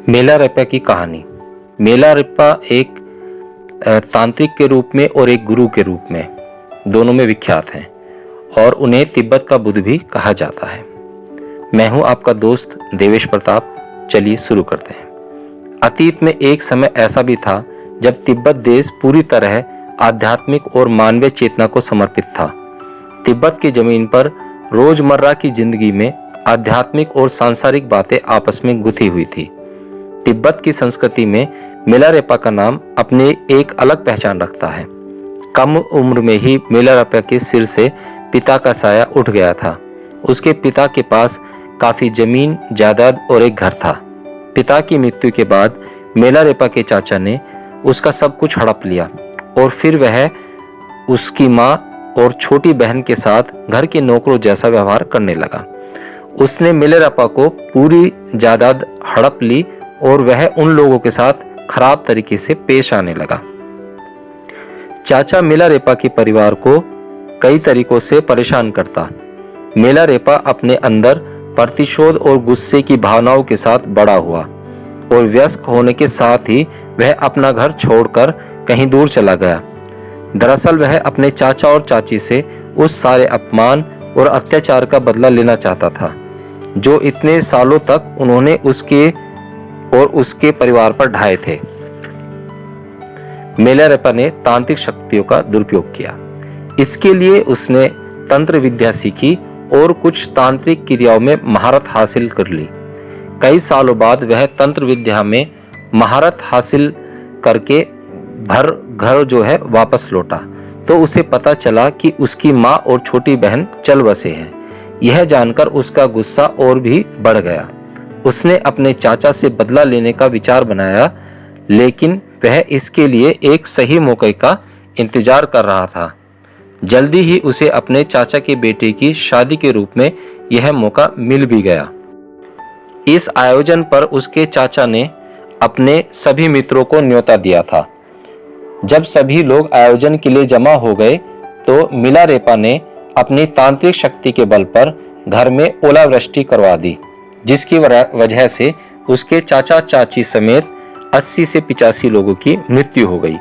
Milarepa की कहानी। Milarepa एक तांत्रिक के रूप में और एक गुरु के रूप में दोनों में विख्यात हैं और उन्हें तिब्बत का बुद्ध भी कहा जाता है। मैं हूं आपका दोस्त देवेश प्रताप। चलिए शुरू करते हैं। अतीत में एक समय ऐसा भी था जब तिब्बत देश पूरी तरह आध्यात्मिक और मानवीय चेतना को समर्पित था। तिब्बत की जमीन पर रोजमर्रा की जिंदगी में आध्यात्मिक और सांसारिक बातें आपस में गुथी हुई थी। तिब्बत की संस्कृति में मेलारेपा का नाम अपने एक अलग पहचान रखता है। कम उम्र में ही मेलारेपा के सिर से पिता का साया उठ गया था। उसके पिता के पास काफी जमीन जायदाद और एक घर था। पिता की मृत्यु के बाद मेलारेपा के चाचा ने उसका सब कुछ हड़प लिया और फिर वह उसकी माँ और छोटी बहन के साथ घर के नौकरों जैसा व्यवहार करने लगा। उसने मेलारेपा को पूरी जायदाद हड़प ली और वह उन लोगों के साथ खराब तरीके से पेश आने लगा। चाचा मेलारेपा के परिवार को कई तरीकों से परेशान करता। मेलारेपा अपने अंदर प्रतिशोध और गुस्से की भावनाओं के साथ बड़ा हुआ और वयस्क होने के साथ ही वह अपना घर छोड़कर कहीं दूर चला गया। दरअसल वह अपने चाचा और चाची से उस सारे अपमान और अत्याचार का बदला लेना चाहता था जो इतने सालों तक उन्होंने उसके और उसके परिवार पर ढाए थे। मेलारेपा ने तांत्रिक शक्तियों का दुरुपयोग किया। इसके लिए उसने तंत्र विद्या सीखी और कुछ तांत्रिक क्रियाओं में महारत हासिल कर ली। कई सालों बाद वह तंत्र विद्या में महारत हासिल करके घर जो है वापस लौटा तो उसे पता चला कि उसकी माँ और छोटी बहन चल बसे हैं। यह जानकर उसका गुस्सा और भी बढ़ गया। उसने अपने चाचा से बदला लेने का विचार बनाया, लेकिन वह इसके लिए एक सही मौके का इंतजार कर रहा था। जल्दी ही उसे अपने चाचा के बेटे की शादी के रूप में यह मौका मिल भी गया। इस आयोजन पर उसके चाचा ने अपने सभी मित्रों को न्योता दिया था। जब सभी लोग आयोजन के लिए जमा हो गए तो मेलारेपा ने अपनी तांत्रिक शक्ति के बल पर घर में ओलावृष्टि करवा दी, जिसकी वजह से उसके चाचा चाची समेत 80 से 85 लोगों की मृत्यु हो गई।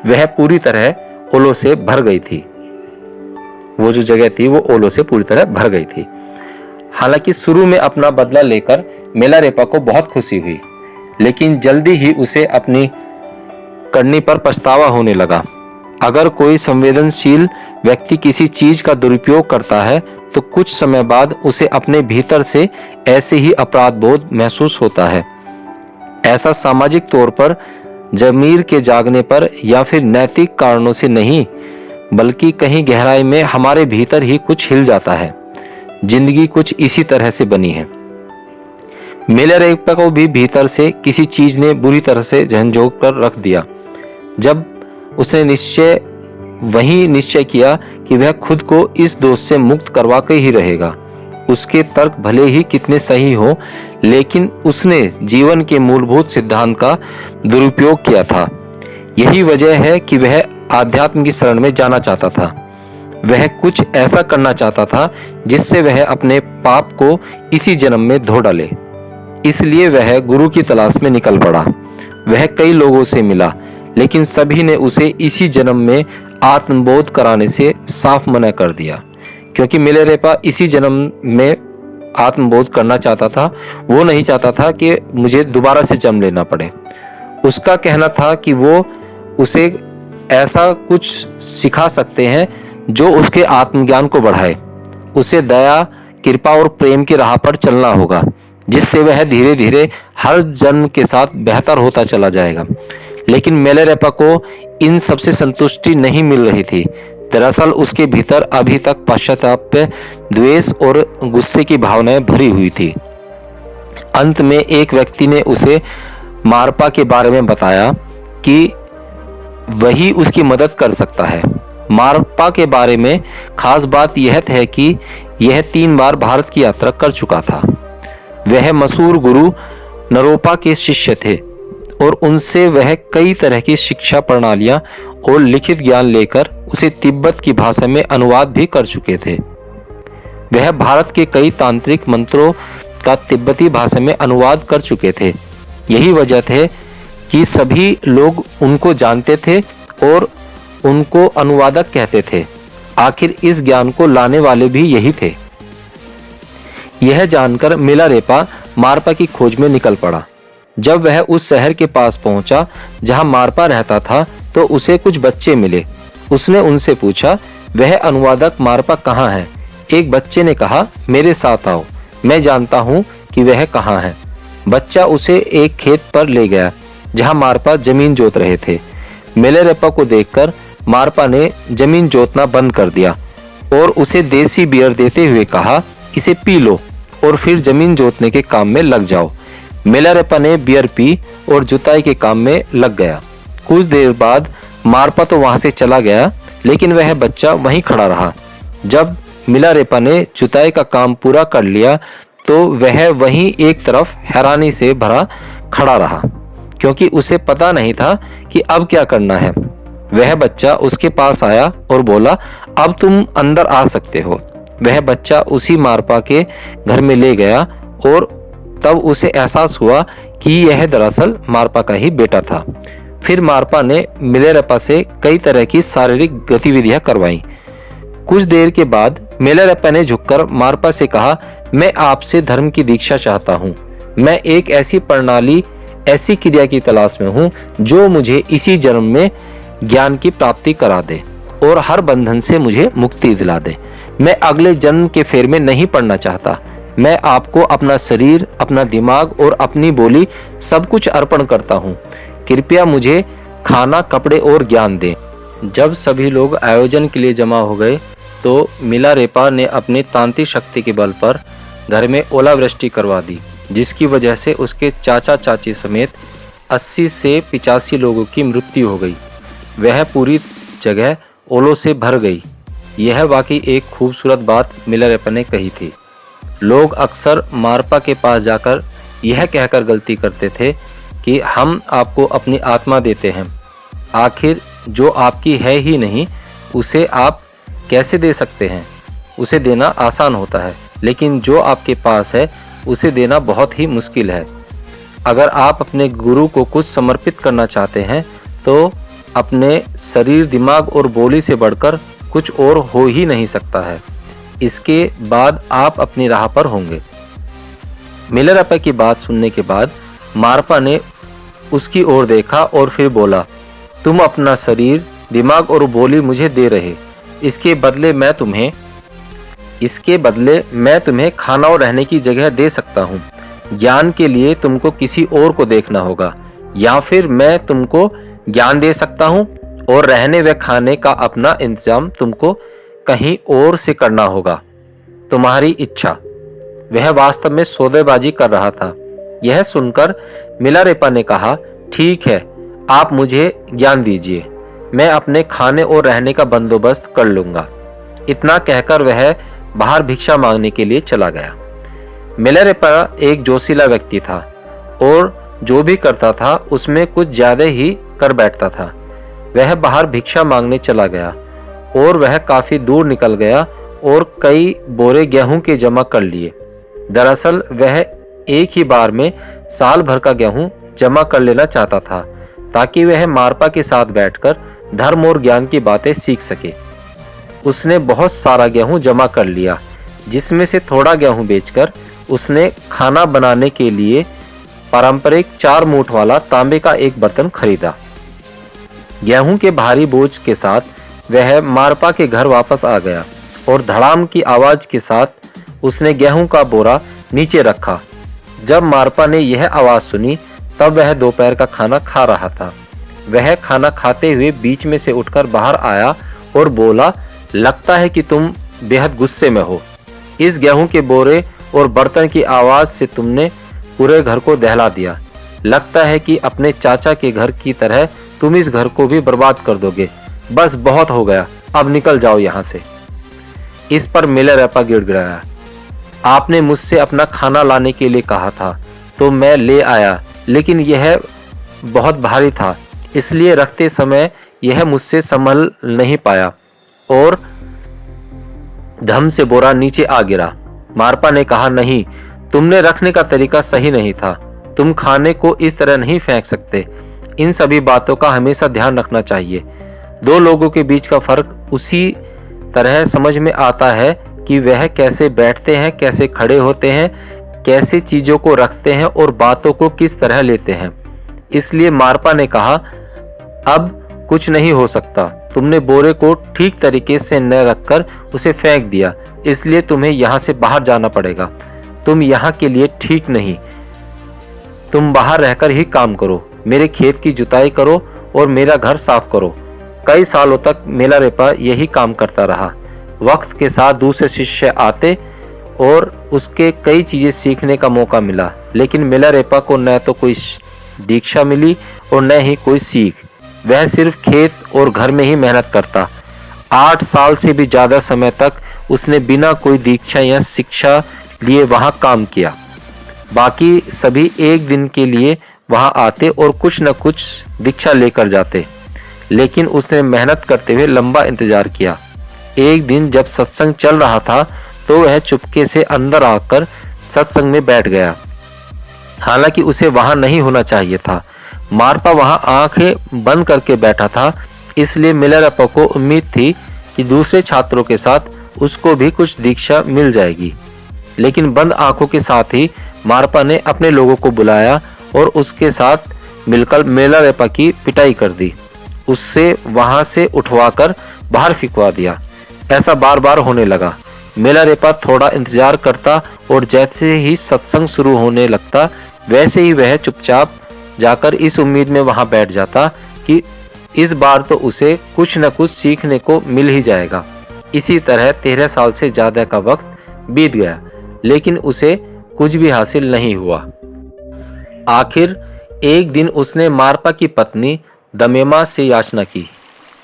वह पूरी तरह ओलों से भर गई थी। वो जो जगह थी वो ओलों से पूरी तरह भर गई थी। हालांकि शुरू में अपना बदला लेकर मेलारेपा को बहुत खुशी हुई, लेकिन जल्दी ही उसे अपनी करनी पर पछतावा होने लगा। अगर कोई संवेदनशील व्यक्ति किसी चीज का दुरुपयोग करता है तो कुछ समय बाद उसे अपने भीतर से ऐसे ही अपराध बोध महसूस होता है। ऐसा सामाजिक तौर पर ज़मीर के जागने पर या फिर नैतिक कारणों से नहीं, बल्कि कहीं गहराई में हमारे भीतर ही कुछ हिल जाता है। जिंदगी कुछ इसी तरह से बनी है। मेलारेपा को भी भीतर से किसी चीज ने बुरी तरह से झंझोड़ कर रख दिया। जब उसने निश्चय किया कि वह खुद को इस दोष से मुक्त करवा के ही रहेगा। उसके तर्क भले ही कितने सही हो, लेकिन उसने जीवन के मूलभूत सिद्धांत का दुरुपयोग किया था। यही वजह है कि वह आध्यात्म की शरण में जाना चाहता था। वह कुछ ऐसा करना चाहता था जिससे वह अपने पाप को इसी जन्म में धो डाले। इसलिए वह गुरु की तलाश में निकल पड़ा। वह कई लोगों से मिला, लेकिन सभी ने उसे इसी जन्म में आत्मबोध कराने से साफ मना कर दिया, क्योंकि मेलारेपा इसी जन्म में आत्मबोध करना चाहता था। वो नहीं चाहता था कि मुझे दोबारा से जन्म लेना पड़े। उसका कहना था कि वो उसे ऐसा कुछ सिखा सकते हैं जो उसके आत्मज्ञान को बढ़ाए। उसे दया, कृपा और प्रेम की राह पर चलना होगा, जिससे वह धीरे धीरे हर जन्म के साथ बेहतर होता चला जाएगा। लेकिन मेलारेपा को इन सबसे संतुष्टि नहीं मिल रही थी। दरअसल उसके भीतर अभी तक पश्चाताप, द्वेष और गुस्से की भावनाएं भरी हुई थी। अंत में एक व्यक्ति ने उसे मारपा के बारे में बताया कि वही उसकी मदद कर सकता है। मारपा के बारे में खास बात यह है कि यह 3 बार भारत की यात्रा कर चुका था। वह मशहूर गुरु नरोपा के शिष्य थे और उनसे वह कई तरह की शिक्षा प्रणालियां और लिखित ज्ञान लेकर उसे तिब्बत की भाषा में अनुवाद भी कर चुके थे। वह भारत के कई तांत्रिक मंत्रों का तिब्बती भाषा में अनुवाद कर चुके थे। यही वजह थे कि सभी लोग उनको जानते थे और उनको अनुवादक कहते थे। आखिर इस ज्ञान को लाने वाले भी यही थे। यह जानकर मिलारेपा मारपा की खोज में निकल पड़ा। जब वह उस शहर के पास पहुंचा जहां मारपा रहता था तो उसे कुछ बच्चे मिले। उसने उनसे पूछा, वह अनुवादक मारपा कहाँ है? एक बच्चे ने कहा, मेरे साथ आओ, मैं जानता हूँ कि वह कहाँ है। बच्चा उसे एक खेत पर ले गया जहां मारपा जमीन जोत रहे थे। मिलारेपा को देखकर मारपा ने जमीन जोतना बंद कर दिया और उसे देसी बियर देते हुए कहा, इसे पी लो और फिर जमीन जोतने के काम में लग जाओ। मिलारेपा ने बियर पी और जुताई के काम में लग गया। कुछ देर बाद मारपा तो वहां से चला गया, लेकिन वह बच्चा वहीं खड़ा रहा। जब मिलारेपा ने जुताई का काम पूरा कर लिया तो वह वहीं एक तरफ हैरानी से भरा खड़ा रहा, क्योंकि उसे पता नहीं था कि अब क्या करना है। वह बच्चा उसके पास आया और बोला, अब तुम अंदर आ सकते हो। वह बच्चा उसी मारपा के घर में ले गया और तब उसे एहसास हुआ कि यह दरअसल मारपा का ही बेटा था। फिर मारपा ने मिलारेपा से कई तरह की शारीरिक गतिविधियां करवाईं। कुछ देर के बाद मिलारेपा ने झुककर मारपा से कहा, मैं आपसे धर्म की दीक्षा चाहता हूँ। मैं एक ऐसी प्रणाली, ऐसी क्रिया की तलाश में हूँ जो मुझे इसी जन्म में ज्ञान की प्राप्ति करा दे और हर बंधन से मुझे मुक्ति दिला दे। मैं अगले जन्म के फेर में नहीं पड़ना चाहता। मैं आपको अपना शरीर, अपना दिमाग और अपनी बोली सब कुछ अर्पण करता हूँ। कृपया मुझे खाना, कपड़े और ज्ञान दें। जब सभी लोग आयोजन के लिए जमा हो गए तो मिलारेपा ने अपनी तांत्रिक शक्ति के बल पर घर में ओलावृष्टि करवा दी, जिसकी वजह से उसके चाचा चाची समेत 80 से 85 लोगों की मृत्यु हो गई। वह पूरी जगह ओलों से भर गई। यह वाकई एक खूबसूरत बात मिलारेपा ने कही थी। लोग अक्सर मारपा के पास जाकर यह कहकर गलती करते थे कि हम आपको अपनी आत्मा देते हैं। आखिर जो आपकी है ही नहीं उसे आप कैसे दे सकते हैं? उसे देना आसान होता है, लेकिन जो आपके पास है उसे देना बहुत ही मुश्किल है। अगर आप अपने गुरु को कुछ समर्पित करना चाहते हैं तो अपने शरीर, दिमाग और बोली से बढ़कर कुछ और हो ही नहीं सकता है। इसके बाद आप अपनी राह पर होंगे। मिलारेपा की बात सुनने के बाद मारपा ने उसकी ओर देखा और फिर बोला, तुम अपना शरीर, दिमाग और बोली मुझे दे रहे, इसके बदले मैं तुम्हें खाना और रहने की जगह दे सकता हूँ। ज्ञान के लिए तुमको किसी और को देखना होगा, या फिर मैं तुमको ज्ञान दे सकता हूँ और रहने व खाने का अपना इंतजाम तुमको कहीं और से करना होगा। तुम्हारी इच्छा। वह वास्तव में सौदेबाजी कर रहा था। यह सुनकर मिलारेपा ने कहा, ठीक है, आप मुझे ज्ञान दीजिए, मैं अपने खाने और रहने का बंदोबस्त कर लूंगा। इतना कहकर वह बाहर भिक्षा मांगने के लिए चला गया। मिलारेपा एक जोशीला व्यक्ति था और जो भी करता था उसमें कुछ ज्यादा ही कर बैठता था। वह बाहर भिक्षा मांगने चला गया और वह काफी दूर निकल गया और कई बोरे गेहूं के जमा कर लिए। दरअसल वह एक ही बार में साल भर का गेहूं जमा कर लेना चाहता था, ताकि वह मारपा के साथ बैठकर धर्म और ज्ञान की बातें सीख सके। उसने बहुत सारा गेहूं जमा कर लिया, जिसमें से थोड़ा गेहूं बेचकर उसने खाना बनाने के लिए पारंपरिक 4 मूठ वाला तांबे का एक बर्तन खरीदा। गेहूं के भारी बोझ के साथ वह मारपा के घर वापस आ गया और धड़ाम की आवाज के साथ उसने गेहूं का बोरा नीचे रखा। जब मारपा ने यह आवाज सुनी तब वह दोपहर का खाना खा रहा था। वह खाना खाते हुए बीच में से उठकर बाहर आया और बोला, लगता है कि तुम बेहद गुस्से में हो। इस गेहूं के बोरे और बर्तन की आवाज से तुमने पूरे घर को दहला दिया। लगता है कि अपने चाचा के घर की तरह तुम इस घर को भी बर्बाद कर दोगे। बस बहुत हो गया, अब निकल जाओ यहाँ से। इस पर मिलारेपा गिड़गिड़ाया, आपने मुझसे अपना खाना लाने के लिए कहा था तो मैं ले आया, लेकिन यह बहुत भारी था, इसलिए रखते समय यह मुझसे संभल नहीं पाया और धम से बोरा नीचे आ गिरा। मारपा ने कहा, नहीं, तुमने रखने का तरीका सही नहीं था। तुम खाने को इस तरह नहीं फेंक सकते। इन सभी बातों का हमेशा ध्यान रखना चाहिए। दो लोगों के बीच का फर्क उसी तरह समझ में आता है कि वह कैसे बैठते हैं, कैसे खड़े होते हैं, कैसे चीजों को रखते हैं और बातों को किस तरह लेते हैं। इसलिए मारपा ने कहा, अब कुछ नहीं हो सकता। तुमने बोरे को ठीक तरीके से न रखकर उसे फेंक दिया, इसलिए तुम्हें यहाँ से बाहर जाना पड़ेगा। तुम यहाँ के लिए ठीक नहीं। तुम बाहर रहकर ही काम करो, मेरे खेत की जुताई करो और मेरा घर साफ करो। कई सालों तक मिलारेपा यही काम करता रहा। वक्त के साथ दूसरे शिष्य आते और उसके कई चीजें सीखने का मौका मिला, लेकिन मिलारेपा को न तो कोई दीक्षा मिली और न ही कोई सीख। वह सिर्फ खेत और घर में ही मेहनत करता। 8 साल से भी ज्यादा समय तक उसने बिना कोई दीक्षा या शिक्षा लिए वहां काम किया। बाकी सभी एक दिन के लिए वहां आते और कुछ न कुछ दीक्षा लेकर जाते, लेकिन उसने मेहनत करते हुए लंबा इंतजार किया। एक दिन जब सत्संग चल रहा था तो वह चुपके से अंदर आकर सत्संग में बैठ गया। हालांकि उसे वहां नहीं होना चाहिए था। मारपा वहां आंखें बंद करके बैठा था, इसलिए मिलारेपा को उम्मीद थी कि दूसरे छात्रों के साथ उसको भी कुछ दीक्षा मिल जाएगी। लेकिन बंद आंखों के साथ ही मारपा ने अपने लोगों को बुलाया और उसके साथ मिलकर मिलारेपा की पिटाई कर दी। उससे वहां से उठवाकर बाहर फिकवा दिया। ऐसा बार बार होने लगा। मिलारेपा थोड़ा इंतजार करता और जैसे ही सत्संग शुरू होने लगता वैसे ही वह चुपचाप जाकर इस उम्मीद में वहां बैठ जाता कि इस बार तो उसे कुछ न कुछ सीखने को मिल ही जाएगा। इसी तरह 13 साल से ज्यादा का वक्त बीत गया, लेकिन उसे कुछ भी हासिल नहीं हुआ। आखिर एक दिन उसने मारपा की पत्नी दमेमा से याचना की।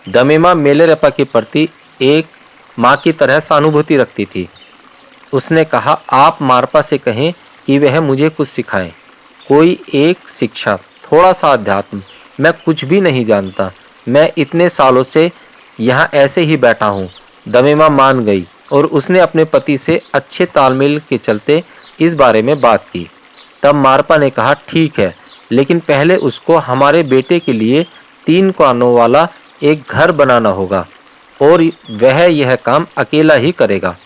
दमेमा मिलारेपा के प्रति एक माँ की तरह सहानुभूति रखती थी। उसने कहा, आप मारपा से कहें कि वह मुझे कुछ सिखाएं, कोई एक शिक्षा, थोड़ा सा अध्यात्म। मैं कुछ भी नहीं जानता, मैं इतने सालों से यहाँ ऐसे ही बैठा हूँ। दमेमा मान गई और उसने अपने पति से अच्छे तालमेल के चलते इस बारे में बात की। तब मारपा ने कहा, ठीक है, लेकिन पहले उसको हमारे बेटे के लिए 3 कोनों वाला एक घर बनाना होगा और वह यह काम अकेला ही करेगा।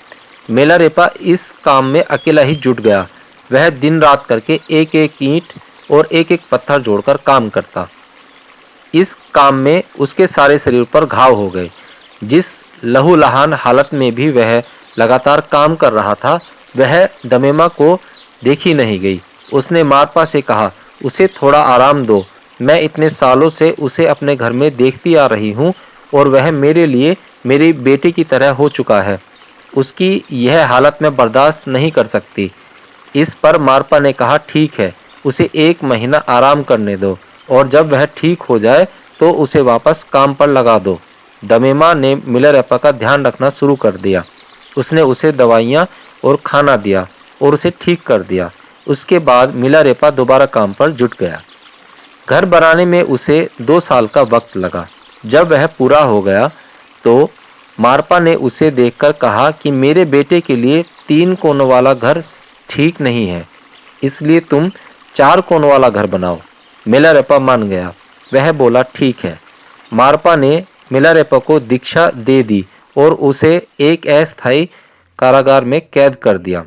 मिलारेपा इस काम में अकेला ही जुट गया। वह दिन रात करके एक एक ईंट और एक एक पत्थर जोड़कर काम करता। इस काम में उसके सारे शरीर पर घाव हो गए। जिस लहूलुहान हालत में भी वह लगातार काम कर रहा था, वह दमेमा को देखी नहीं गई। उसने मारपा से कहा, उसे थोड़ा आराम दो। मैं इतने सालों से उसे अपने घर में देखती आ रही हूँ और वह मेरे लिए मेरी बेटी की तरह हो चुका है। उसकी यह हालत मैं बर्दाश्त नहीं कर सकती। इस पर मारपा ने कहा, ठीक है, उसे 1 महीना आराम करने दो और जब वह ठीक हो जाए तो उसे वापस काम पर लगा दो। दमेमा ने मिलारेपा का ध्यान रखना शुरू कर दिया। उसने उसे दवाइयाँ और खाना दिया और उसे ठीक कर दिया। उसके बाद मिलारेपा दोबारा काम पर जुट गया। घर बनाने में उसे 2 साल का वक्त लगा। जब वह पूरा हो गया तो मारपा ने उसे देखकर कहा कि मेरे बेटे के लिए 3 कोनों वाला घर ठीक नहीं है, इसलिए तुम 4 कोनों वाला घर बनाओ। मिलारेपा मान गया। वह बोला, ठीक है। मारपा ने मिलारेपा को दीक्षा दे दी और उसे एक अस्थायी कारागार में कैद कर दिया।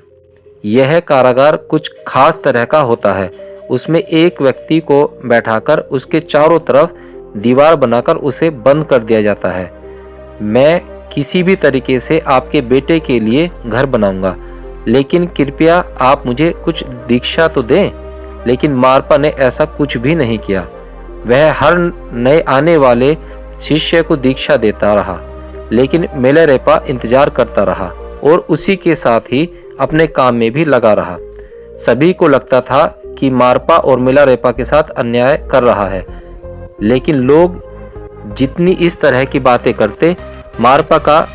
यह कारागार कुछ खास तरह का होता है। उसमें एक व्यक्ति को बैठाकर उसके चारों तरफ दीवार बनाकर उसे बंद कर दिया जाता है। मैं किसी भी तरीके से आपके बेटे के लिए घर बनाऊंगा, लेकिन कृपया आप मुझे कुछ दीक्षा तो दें। लेकिन मारपा ने ऐसा कुछ भी नहीं किया। वह हर नए आने वाले शिष्य को दीक्षा देता रहा, लेकिन मिलारेपा इंतजार करता रहा और उसी के साथ ही अपने काम में भी लगा रहा। सभी को लगता था कि मारपा और मिलारेपा के साथ अन्याय कर रहा है, लेकिन लोग जितनी इस तरह की बातें करते, मारपा का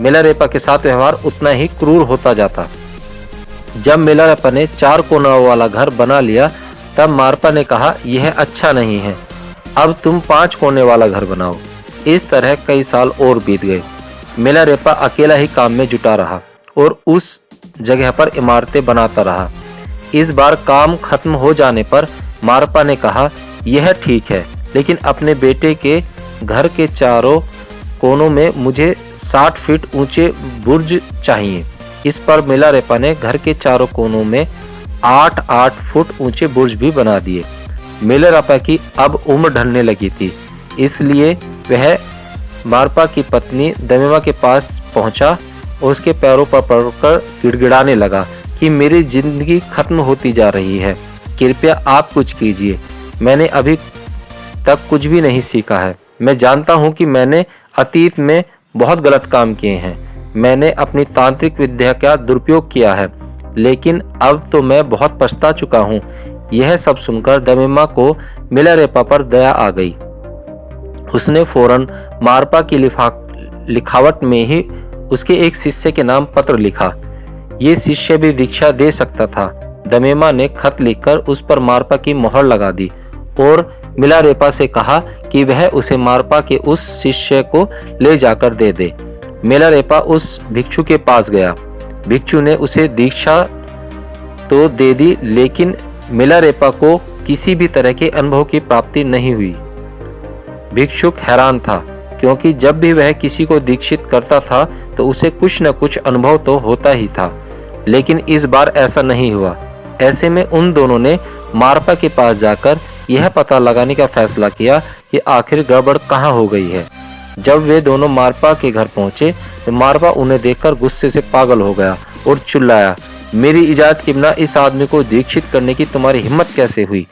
मिलारेपा के साथ व्यवहार उतना ही क्रूर होता जाता। जब मिलारेपा ने 4 कोनों वाला घर बना लिया, तब मारपा ने कहा, यह अच्छा नहीं है, अब तुम 5 कोने वाला घर बनाओ। इस तरह कई साल और बीत गए। मिलारेपा अकेला ही काम में जुटा रहा और उस जगह पर इमारतें बनाता रहा। इस बार काम खत्म हो जाने पर मारपा ने कहा, यह ठीक है, लेकिन अपने बेटे के घर के चारों कोनों में मुझे 60 फीट ऊंचे बुर्ज चाहिए। इस पर मिलारेपा ने घर के चारों कोनों में 8-8 फुट ऊंचे बुर्ज भी बना दिए। मिलारेपा की अब उम्र ढलने लगी थी, इसलिए वह मारपा की पत्नी दमेमा के पास पहुंचा और उसके पैरों पर पड़कर गिड़गिड़ाने लगा कि मेरी जिंदगी खत्म होती जा रही है, कृपया आप कुछ कीजिए। मैंने अभी तक कुछ भी नहीं सीखा है। मैं जानता हूं कि मैंने अतीत में बहुत गलत काम किए हैं। मैंने अपनी तांत्रिक विद्या का दुरुपयोग किया है, लेकिन अब तो मैं बहुत पछता चुका हूं। यह सब सुनकर दमेमा को मिलारेपा पर दया आ गई। उसने फौरन मारपा की लिखावट में ही उसके एक शिष्य के नाम पत्र लिखा। ये शिष्य भी दीक्षा दे सकता था। दमेमा ने खत लिखकर उस पर मारपा की मोहर लगा दी और मिलारेपा से कहा कि वह उसे मारपा के उस शिष्य को ले जाकर दे दे। मिलारेपा उस भिक्षु के पास गया। भिक्षु ने उसे दीक्षा तो दे दी, लेकिन मिलारेपा को किसी भी तरह के अनुभव की प्राप्ति नहीं हुई। भिक्षुक हैरान था, क्योंकि जब भी वह किसी को दीक्षित करता था तो उसे कुछ न कुछ अनुभव तो होता ही था, लेकिन इस बार ऐसा नहीं हुआ। ऐसे में उन दोनों ने मारपा के पास जाकर यह पता लगाने का फैसला किया कि आखिर गड़बड़ कहाँ हो गई है। जब वे दोनों मारपा के घर पहुंचे तो मारपा उन्हें देखकर गुस्से से पागल हो गया और चिल्लाया, मेरी इजाजत के बिना इस आदमी को दीक्षित करने की तुम्हारी हिम्मत कैसे हुई?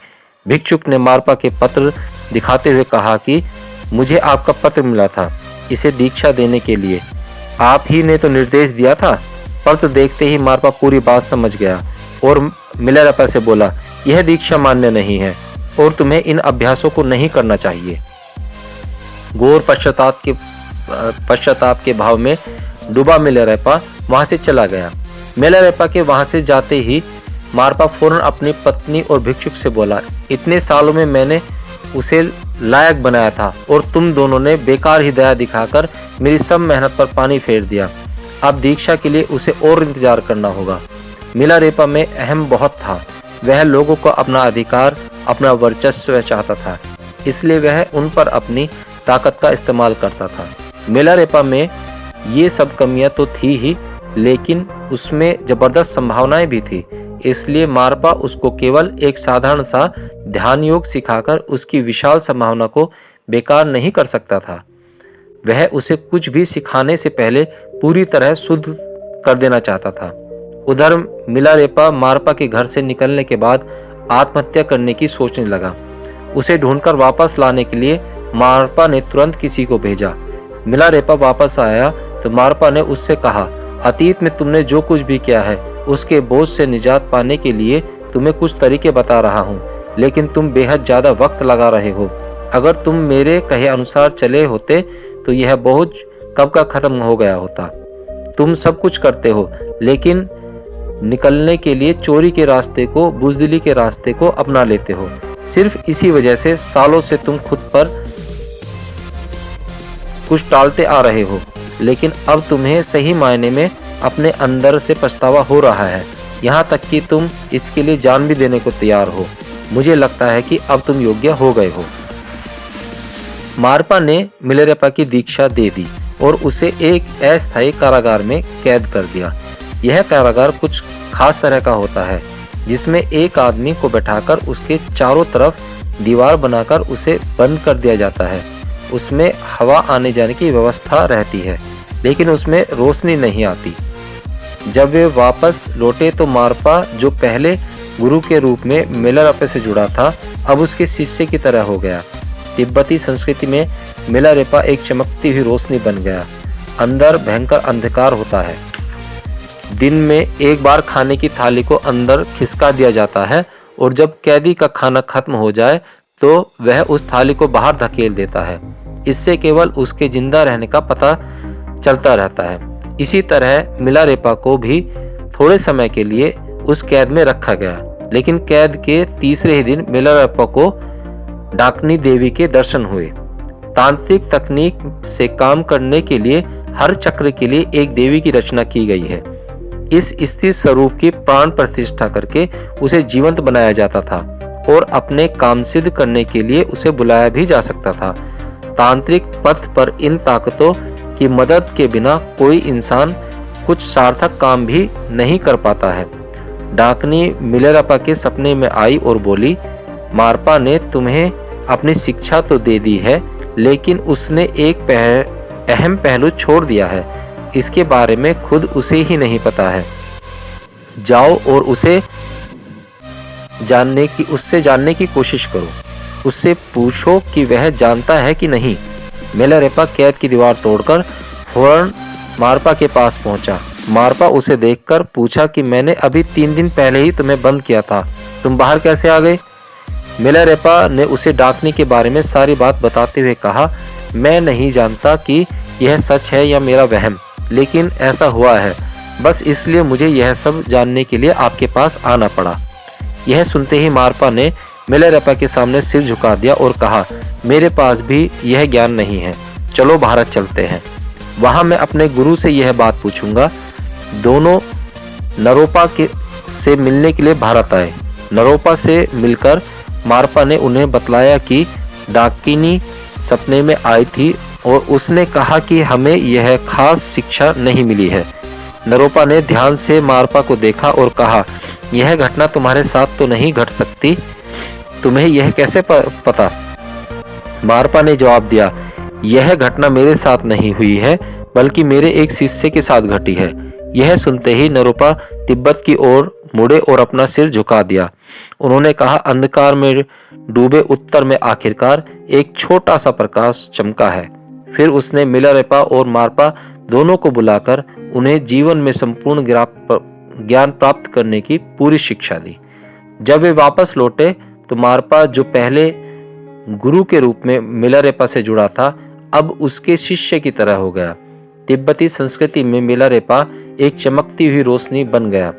भिक्षुक ने मारपा के पत्र दिखाते हुए कहा कि मुझे आपका पत्र मिला था इसे दीक्षा देने के लिए। आप ही ने तो निर्देश दिया था। पत्र देखते ही मारपा पूरी बात समझ गया और मिलारेपा से बोला, यह दीक्षा मान्य नहीं है और तुम्हें इन अभ्यासों को नहीं करना चाहिए। घोर पश्चाताप के भाव में डूबा मिलारेपा वहां से चला गया। मिलारेपा के वहां से जाते ही मारपा फौरन अपनी पत्नी और भिक्षुक से बोला, इतने सालों में मैंने उसे लायक बनाया था और तुम दोनों ने बेकार ही दया दिखाकर मेरी सब मेहनत पर पानी फेर दिया। अब दीक्षा के लिए उसे और इंतजार करना होगा। मिलारेपा में अहम बहुत था। वह लोगों को अपना अधिकार, अपना वर्चस्व चाहता था, इसलिए वह उन पर अपनी ताकत का इस्तेमाल करता था। मिलारेपा में ये सब कमियां तो थी ही, लेकिन उसमें जबरदस्त संभावनाएं भी थी। इसलिए मारपा उसको केवल एक साधारण सा ध्यान योग सिखाकर उसकी विशाल संभावना को बेकार नहीं कर सकता था। वह उसे कुछ भी सिखाने से पहले पूरी तरह शुद्ध कर देना चाहता था। उधर मिलारेपा मारपा के घर से निकलने के बाद आत्महत्या करने की सोचने लगा। उसे ढूंढकर वापस लाने के लिए मारपा ने तुरंत किसी को भेजा। मिलारेपा वापस आया तो मारपा ने उससे कहा, अतीत में तुमने जो कुछ भी किया है उसके बोझ से निजात पाने के लिए तुम्हें कुछ तरीके बता रहा हूँ, लेकिन तुम बेहद ज्यादा वक्त लगा रहे हो। अगर तुम मेरे कहे अनुसार चले होते तो यह बोझ कब का खत्म हो गया होता। तुम सब कुछ करते हो, लेकिन निकलने के लिए चोरी के रास्ते को, बुजदिली के रास्ते को अपना लेते हो। सिर्फ इसी वजह से सालों से तुम खुद पर कुछ टालते आ रहे हो, लेकिन अब तुम्हें सही मायने में अपने अंदर से पछतावा हो रहा है, यहाँ तक कि तुम इसके लिए जान भी देने को तैयार हो। मुझे लगता है कि अब तुम योग्य हो गए हो। मारपा ने मिलारेपा की दीक्षा दे दी और उसे एक अस्थायी कारागार में कैद कर दिया। यह कारागार कुछ खास तरह का होता है, जिसमें एक आदमी को बैठाकर उसके चारों तरफ दीवार बनाकर उसे बंद कर दिया जाता है। उसमें हवा आने जाने की व्यवस्था रहती है, लेकिन उसमें रोशनी नहीं आती। जब वे वापस लौटे तो मारपा, जो पहले गुरु के रूप में मिलारेपा से जुड़ा था, अब उसके शिष्य की तरह हो गया। तिब्बती संस्कृति में मिलारेपा एक चमकती हुई रोशनी बन गया। अंदर भयंकर अंधकार होता है। दिन में एक बार खाने की थाली को अंदर खिसका दिया जाता है और जब कैदी का खाना खत्म हो जाए तो वह उस थाली को बाहर धकेल देता है। इससे केवल उसके जिंदा रहने का पता चलता रहता है। इसी तरह मिलारेपा को भी थोड़े समय के लिए उस कैद में रखा गया, लेकिन कैद के तीसरे ही दिन मिलारेपा को डाकनी देवी के दर्शन हुए। तांत्रिक तकनीक से काम करने के लिए हर चक्र के लिए एक देवी की रचना की गई है। इस स्थिर स्वरूप की प्राण प्रतिष्ठा करके उसे जीवंत बनाया जाता था और अपने काम सिद्ध करने के लिए उसे बुलाया भी जा सकता था। तांत्रिक पथ पर इन ताकतों की मदद के बिना कोई इंसान कुछ सार्थक काम भी नहीं कर पाता है। डाकनी मिलेरपा के सपने में आई और बोली, मारपा ने तुम्हें अपनी शिक्षा तो दे दी है, लेकिन उसने एक अहम पहलू छोड़ दिया है। इसके बारे में खुद उसे ही नहीं पता है। जाओ और उससे जानने की कोशिश करो। उससे पूछो कि वह जानता है कि नहीं। मिलेरपा कैद की दीवार तोड़कर फौरन मारपा के पास पहुंचा। मारपा उसे देखकर पूछा कि मैंने अभी 3 दिन पहले ही तुम्हें बंद किया था, तुम बाहर कैसे आ गए? मिलेरपा ने उसे डाकनी के बारे में सारी बात बताते हुए कहा, मैं नहीं जानता कि यह सच है या मेरा वहम, लेकिन ऐसा हुआ है। बस इसलिए मुझे यह सब जानने के लिए आपके पास आना पड़ा। यह सुनते ही मारपा ने मिलेरपा के सामने सिर झुका दिया और कहा, मेरे पास भी यह ज्ञान नहीं है, चलो भारत चलते हैं। वहां मैं अपने गुरु से यह बात पूछूंगा। दोनों नरोपा से मिलने के लिए भारत आए। नरोपा से मिलकर मारपा ने उन्हें बतलाया कि डाकिनी सपने में आई थी और उसने कहा कि हमें यह खास शिक्षा नहीं मिली है। नरोपा ने ध्यान से मारपा को देखा और कहा, यह घटना तुम्हारे साथ तो नहीं घट सकती, तुम्हें यह कैसे पता? मारपा ने जवाब दिया, यह घटना मेरे साथ नहीं हुई है, बल्कि मेरे एक शिष्य के साथ घटी है। यह सुनते ही नरोपा तिब्बत की ओर मुड़े और अपना सिर झुका दिया। उन्होंने कहा, अंधकार में डूबे उत्तर में आखिरकार एक छोटा सा प्रकाश चमका है। फिर उसने मिलेरपा और मारपा दोनों को बुलाकर उन्हें जीवन में संपूर्ण ज्ञान प्राप्त करने की पूरी शिक्षा दी। जब वे वापस लौटे तो मारपा, जो पहले गुरु के रूप में मिलेरपा से जुड़ा था, अब उसके शिष्य की तरह हो गया। तिब्बती संस्कृति में मिलेरपा एक चमकती हुई रोशनी बन गया।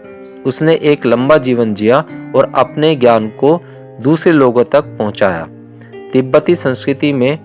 उसने एक लंबा जीवन जिया और अपने ज्ञान को दूसरे लोगों तक पहुंचाया। तिब्बती संस्कृति में